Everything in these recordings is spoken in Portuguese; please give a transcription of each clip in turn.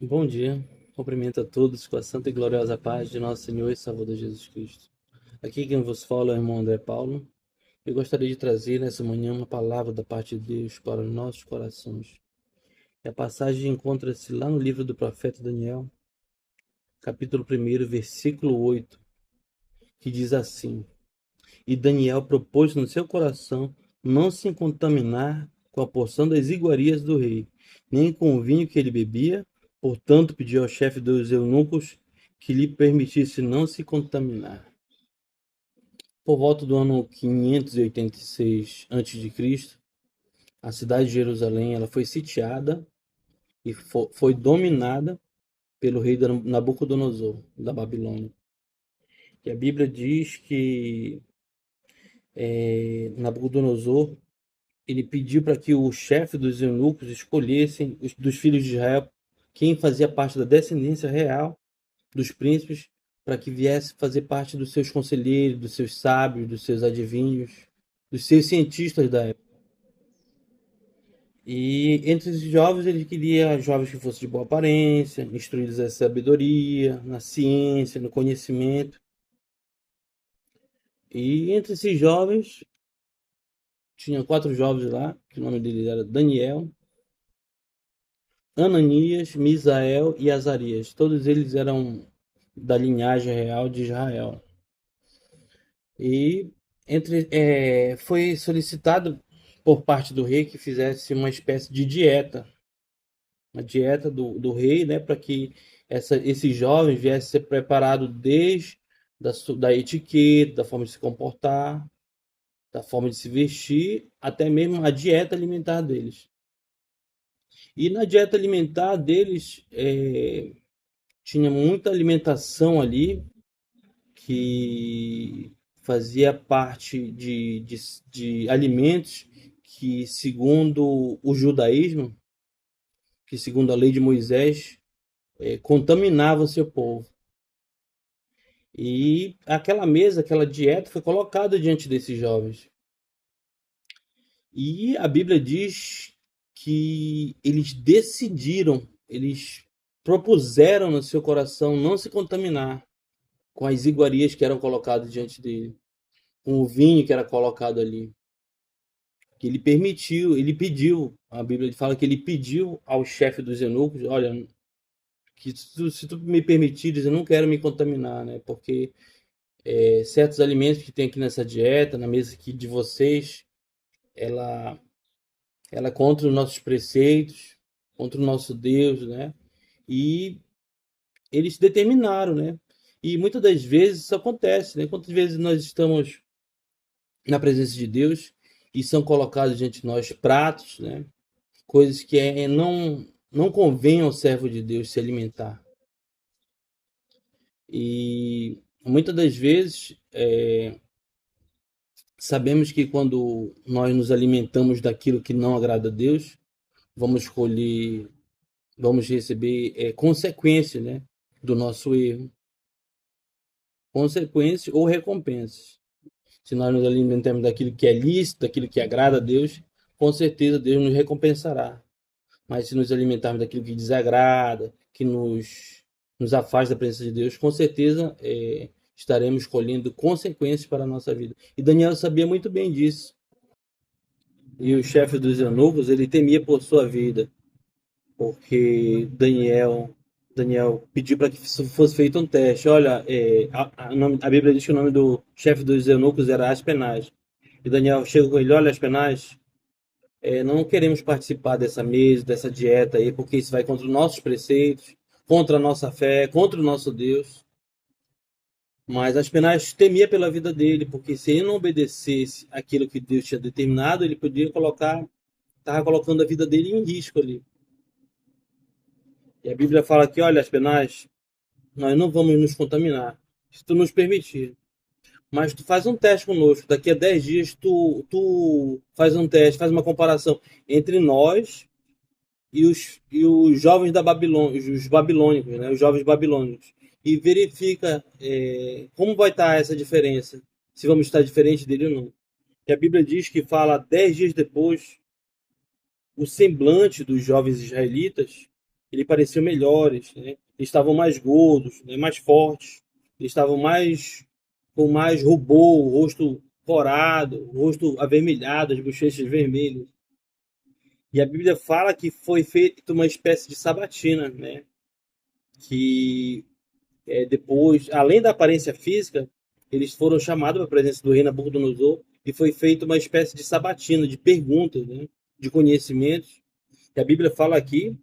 Bom dia, cumprimento a todos com a santa e gloriosa paz de nosso Senhor e Salvador Jesus Cristo. Aqui quem vos fala é o irmão André Paulo. Eu gostaria de trazer nessa manhã uma palavra da parte de Deus para os nossos corações. E a passagem encontra-se lá no livro do profeta Daniel, capítulo 1, versículo 8, que diz assim: E Daniel propôs no seu coração não se contaminar com a porção das iguarias do rei, nem com o vinho que ele bebia. Portanto, pediu ao chefe dos eunucos que lhe permitisse não se contaminar. Por volta do ano 586 a.C., a cidade de Jerusalém ela foi sitiada e foi dominada pelo rei Nabucodonosor, da Babilônia. E a Bíblia diz que Nabucodonosor ele pediu para que o chefe dos eunucos escolhessem dos filhos de Israel quem fazia parte da descendência real dos príncipes, para que viesse fazer parte dos seus conselheiros, dos seus sábios, dos seus adivinhos, dos seus cientistas da época. E entre os jovens, ele queria jovens que fossem de boa aparência, instruídos na sabedoria, na ciência, no conhecimento. E entre esses jovens, tinha 4 jovens lá, que o nome deles era Daniel, Ananias, Misael e Azarias. Todos eles eram da linhagem real de Israel. E foi solicitado por parte do rei que fizesse uma espécie de dieta, uma dieta do rei, né, para que esses jovens viessem ser preparados desde da etiqueta, da forma de se comportar, da forma de se vestir, até mesmo a dieta alimentar deles. E na dieta alimentar deles tinha muita alimentação ali que fazia parte de alimentos que, segundo o judaísmo, que segundo a lei de Moisés, contaminavam seu povo. E aquela mesa, aquela dieta foi colocada diante desses jovens. E a Bíblia diz que eles decidiram, eles propuseram no seu coração não se contaminar com as iguarias que eram colocadas diante dele, com o vinho que era colocado ali. Que ele permitiu, ele pediu, a Bíblia fala que ele pediu ao chefe dos eunucos, olha, que se tu me permitires, eu não quero me contaminar, né? Porque certos alimentos que tem aqui nessa dieta, na mesa aqui de vocês, ela, ela é contra os nossos preceitos, contra o nosso Deus, né? E eles determinaram, né? E muitas das vezes isso acontece, né? Quantas vezes nós estamos na presença de Deus e são colocados diante de nós pratos, né? Coisas que não convém ao servo de Deus se alimentar. E muitas das vezes sabemos que quando nós nos alimentamos daquilo que não agrada a Deus, vamos colher, vamos receber consequências, né, do nosso erro, consequências ou recompensas. Se nós nos alimentamos daquilo que é lícito, daquilo que agrada a Deus, com certeza Deus nos recompensará. Mas se nos alimentarmos daquilo que desagrada, que nos afasta da presença de Deus, com certeza estaremos colhendo consequências para a nossa vida. E Daniel sabia muito bem disso. E o chefe dos eunucos, ele temia por sua vida, porque Daniel pediu para que fosse feito um teste. Olha, a Bíblia diz que o nome do chefe dos eunucos era Aspenaz. E Daniel chega com ele, olha, Aspenaz, não queremos participar dessa mesa, dessa dieta aí, porque isso vai contra os nossos preceitos, contra a nossa fé, contra o nosso Deus. Mas Aspenaz temia pela vida dele, porque se ele não obedecesse aquilo que Deus tinha determinado, ele podia estava colocando a vida dele em risco ali. E a Bíblia fala que, olha, Aspenaz, nós não vamos nos contaminar, se tu nos permitir. Mas tu faz um teste conosco, daqui a 10 dias tu faz um teste, faz uma comparação entre nós e os jovens da Babilônia, os babilônicos, né? Os jovens babilônicos, e verifica como vai estar essa diferença, se vamos estar diferente dele ou não. E a Bíblia diz que fala 10 dias depois, o semblante dos jovens israelitas Eles pareciam melhores, né? Eles estavam mais gordos, né? Mais fortes, eles estavam mais com mais rubor, o rosto corado, o rosto avermelhado, as bochechas vermelhas. E a Bíblia fala que foi feita uma espécie de sabatina, né? Que depois, além da aparência física, eles foram chamados para a presença do rei Nabucodonosor e foi feita uma espécie de sabatina, de perguntas, né? De conhecimentos. E a Bíblia fala aqui,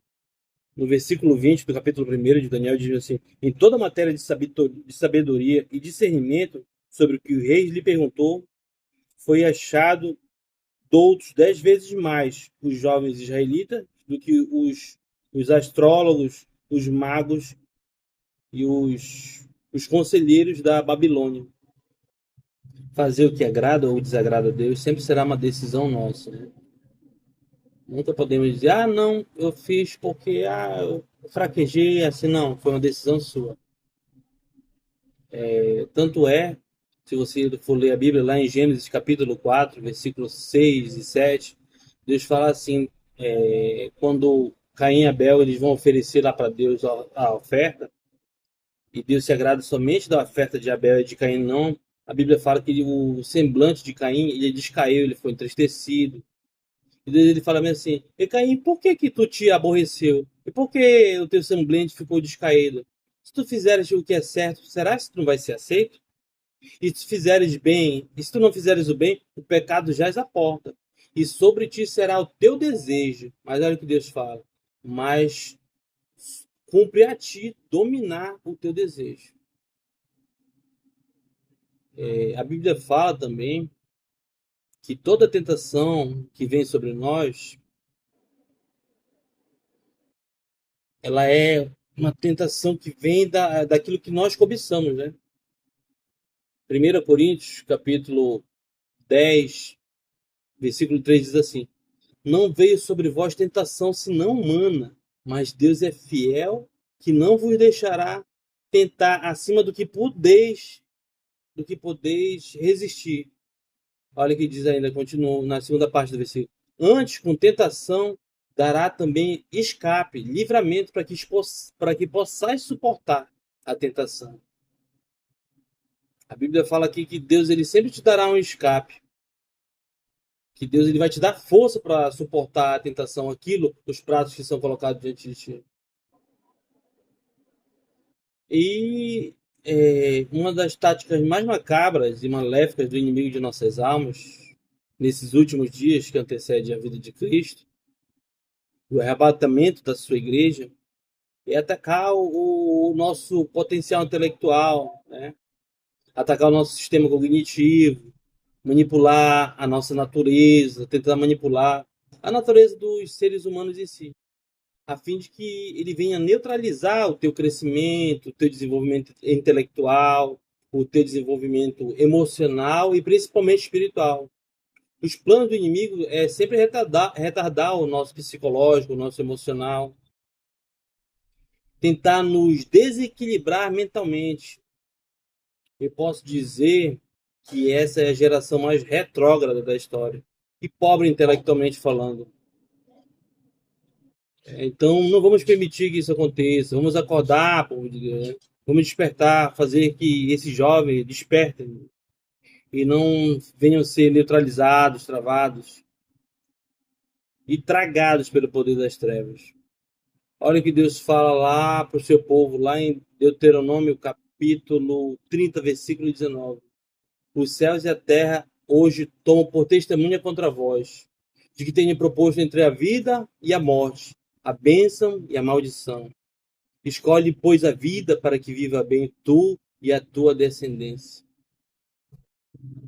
no versículo 20 do capítulo 1 de Daniel, diz assim: em toda matéria de sabedoria e discernimento sobre o que o rei lhe perguntou, foi achado doutos 10 vezes mais os jovens israelitas do que os astrólogos, os magos e os conselheiros da Babilônia. Fazer o que agrada ou desagrada a Deus sempre será uma decisão nossa, né? Nunca podemos dizer, ah, não, eu fiz porque eu fraquejei, assim, não, foi uma decisão sua. Tanto é, se você for ler a Bíblia, lá em Gênesis capítulo 4, versículos 6 e 7, Deus fala assim, quando Caim e Abel eles vão oferecer lá para Deus a oferta, e Deus se agrada somente da oferta de Abel e de Caim não, a Bíblia fala que o semblante de Caim, ele descaiu, ele foi entristecido. E Deus ele fala assim, e Caim, por que tu te aborreceu? E por que o teu semblante ficou descaído? Se tu fizeres o que é certo, será que tu não vai ser aceito? E se fizeres bem, e se tu não fizeres o bem, o pecado jaz à porta. E sobre ti será o teu desejo. Mas olha o que Deus fala. Mas cumpre a ti dominar o teu desejo. A Bíblia fala também que toda tentação que vem sobre nós, ela é uma tentação que vem daquilo que nós cobiçamos, né? 1 Coríntios, capítulo 10, versículo 3 diz assim: não veio sobre vós tentação senão humana, mas Deus é fiel, que não vos deixará tentar acima do que podeis resistir. Olha o que diz ainda, continua na segunda parte do versículo. Antes, com tentação, dará também escape, livramento, para que possais suportar a tentação. A Bíblia fala aqui que Deus ele sempre te dará um escape. Que Deus ele vai te dar força para suportar a tentação, os pratos que são colocados diante de ti. E uma das táticas mais macabras e maléficas do inimigo de nossas almas, nesses últimos dias que antecedem a vida de Cristo, o arrebatamento da sua igreja, é atacar o nosso potencial intelectual, né? Atacar o nosso sistema cognitivo, manipular a nossa natureza, tentar manipular a natureza dos seres humanos em si, a fim de que ele venha neutralizar o teu crescimento, o teu desenvolvimento intelectual, o teu desenvolvimento emocional e principalmente espiritual. Os planos do inimigo é sempre retardar o nosso psicológico, o nosso emocional, tentar nos desequilibrar mentalmente. Eu posso dizer que essa é a geração mais retrógrada da história e pobre intelectualmente falando. Então, não vamos permitir que isso aconteça. Vamos acordar, povo de Deus, né? Vamos despertar, fazer que esses jovens despertem e não venham ser neutralizados, travados e tragados pelo poder das trevas. Olha o que Deus fala lá para o seu povo, lá em Deuteronômio, capítulo 30, versículo 19. Os céus e a terra hoje tomam por testemunha contra vós, de que tenho proposto entre a vida e a morte, a bênção e a maldição. Escolhe, pois, a vida para que viva bem tu e a tua descendência.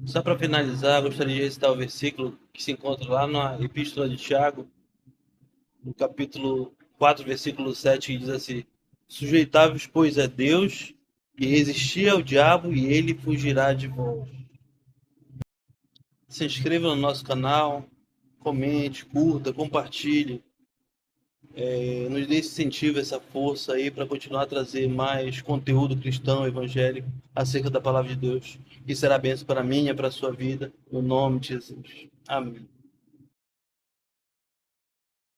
Só para finalizar, gostaria de recitar o versículo que se encontra lá na Epístola de Tiago, no capítulo 4, versículo 7, que diz assim: sujeitai-vos, pois, a Deus, e resisti ao diabo, e ele fugirá de vós. Se inscreva no nosso canal, comente, curta, compartilhe. Nos dê esse incentivo, essa força aí para continuar a trazer mais conteúdo cristão, evangélico, acerca da palavra de Deus. Que será bênção para a minha, para a sua vida, no nome de Jesus. Amém.